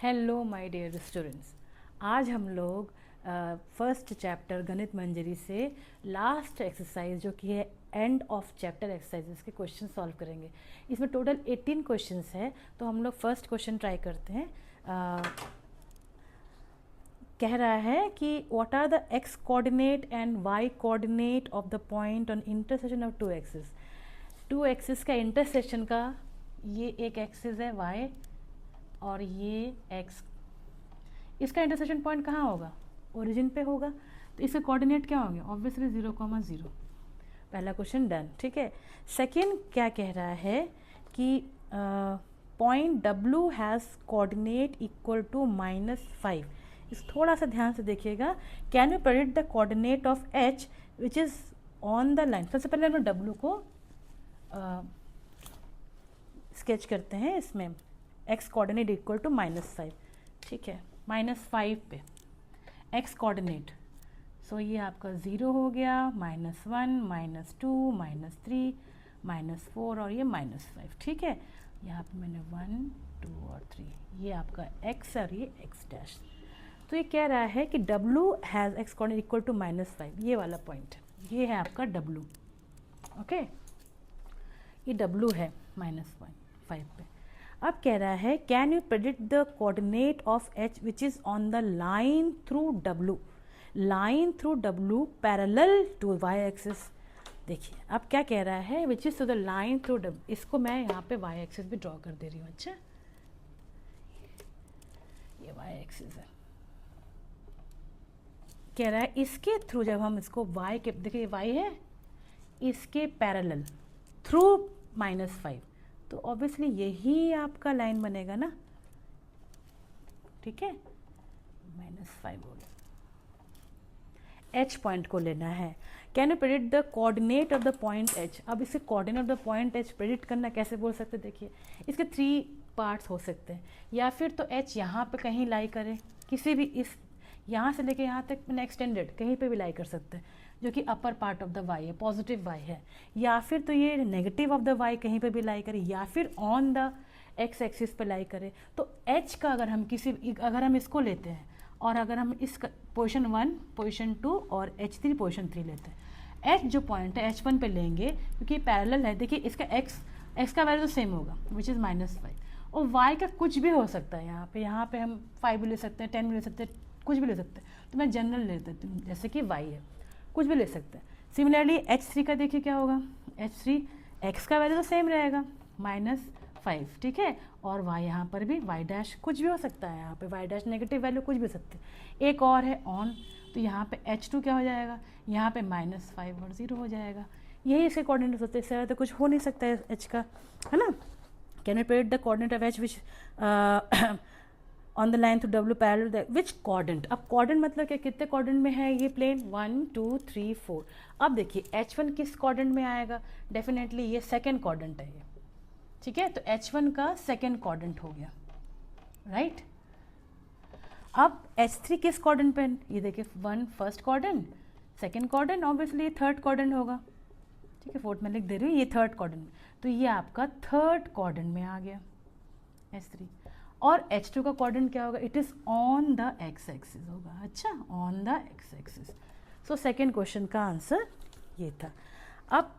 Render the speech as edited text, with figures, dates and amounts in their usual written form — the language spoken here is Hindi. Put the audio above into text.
हेलो माय डियर स्टूडेंट्स, आज हम लोग फर्स्ट चैप्टर गणित मंजरी से लास्ट एक्सरसाइज जो कि है एंड ऑफ चैप्टर एक्सरसाइजेस के क्वेश्चन सॉल्व करेंगे। इसमें टोटल 18 क्वेश्चंस है, तो हम लोग फर्स्ट क्वेश्चन ट्राई करते हैं। कह रहा है कि what are the x coordinate and y coordinate of the point on intersection of two axis. Two axis का इंटरसेक्शन का ये एक एक्सिस है y और ये x, इसका इंटरसेक्शन पॉइंट कहाँ होगा? ओरिजिन पे होगा, तो इसके कोऑर्डिनेट क्या होंगे? ऑब्वियसली 0,0। पहला क्वेश्चन डन। ठीक है, सेकंड क्या कह रहा है कि point W has coordinate equal to -5। इस थोड़ा सा ध्यान से देखिएगा। Can you predict the coordinate of H which is on the line. सबसे पहले हम W को स्केच करते हैं। इसमें x कोऑर्डिनेट इक्वल टू -5। ठीक है, -5 पे x कोऑर्डिनेट, सो ये आपका 0 हो गया, -1, -2, -3, -4 और ये -5। ठीक है, यहाँ पे मैंने 1, 2 और 3, ये आपका x और ये x डैश। तो ये कह रहा है कि W has x coordinate equal to -5, ये वाला पॉइंट, ये है आपका W। ओके, ये W है -5 पे। अब कह रहा है can you predict the coordinate of H which is on the line through W। Line through W parallel to y axis. देखिए अब क्या कह रहा है, which is to the line through W। इसको मैं यहाँ पे y एक्सिस भी ड्रॉ कर दे रही हूँ। अच्छा, ये y एक्सिस है। कह रहा है इसके थ्रू जब हम इसको y के, देखिए y है, इसके पैरेलल थ्रू -5, तो ऑब्वियसली यही आपका लाइन बनेगा ना। ठीक है, -5 हो गया। H पॉइंट को लेना है। Can you predict the coordinate of the point H। अब इसे coordinate of the point H predict करना कैसे बोल सकते हैं? देखिए इसके 3 पार्ट्स हो सकते हैं। या फिर तो H यहाँ पे कहीं लाई करे, किसी भी इस यहाँ से लेके यहाँ तक मैंने एक्सटेंडेड कहीं पे भी लाई कर सकते हैं, जो कि upper part of the y है, पॉजिटिव y है। या फिर तो ये नेगेटिव ऑफ द y कहीं पे भी लाई करे, या फिर ऑन द x एक्सिस पे लाई करे। तो h का अगर हम अगर हम इसको लेते हैं और अगर हम इस पोजीशन 1, पोजीशन 2 और H3 पोजीशन 3 लेते हैं, h जो पॉइंट है H1 पे लेंगे क्योंकि पैरेलल है। देखिए इसका x का वैल्यू तो सेम होगा विच इज़ -5, और y का कुछ भी हो सकता है। यहाँ पे हम 5 भी ले सकते हैं, 10 भी ले सकते हैं, कुछ भी ले सकते हैं। तो मैं जनरल ले लेती हूँ, जैसे कि y है, कुछ भी ले सकते हैं। सिमिलरली H3 का देखिए क्या होगा, H3 x का वैल्यू तो सेम रहेगा -5। ठीक है, और y यहाँ पर भी y डैश कुछ भी हो सकता है, यहाँ पे y डैश नेगेटिव वैल्यू कुछ भी हो सकती है। एक और है ऑन, तो यहाँ पे H2 क्या हो जाएगा, यहाँ पे -5 और 0 हो जाएगा। यही इसके कोऑर्डिनेट होते हैं, इससे तो कुछ हो नहीं सकता है H का, है ना। Can you predict the coordinate of H which on the line to W parallel which coordinate. अब कोऑर्डिनेट मतलब क्या, कितने कोऑर्डिनेट में है ये प्लेन? 1, 2, 3, 4। अब देखिए H1 किस कोऑर्डिनेट में आएगा? डेफिनेटली ये सेकेंड कोऑर्डिनेट है ये। ठीक है, तो H1 का सेकेंड कोऑर्डिनेट हो गया, राइट। अब H3 किस कोऑर्डिनेट पे? ये देखिए 1 first coordinate, second coordinate, obviously ये थर्ड कोऑर्डिनेट होगा। ठीक है, फोर्थ में लिख दे रही हूँ, ये थर्ड कोऑर्डिनेट, तो ये आपका थर्ड कोऑर्डिनेट में आ गया H3। और H2 का कोऑर्डिनेट क्या होगा? It is on the x axis होगा। अच्छा, on the x axis. So second question का आंसर ये था। अब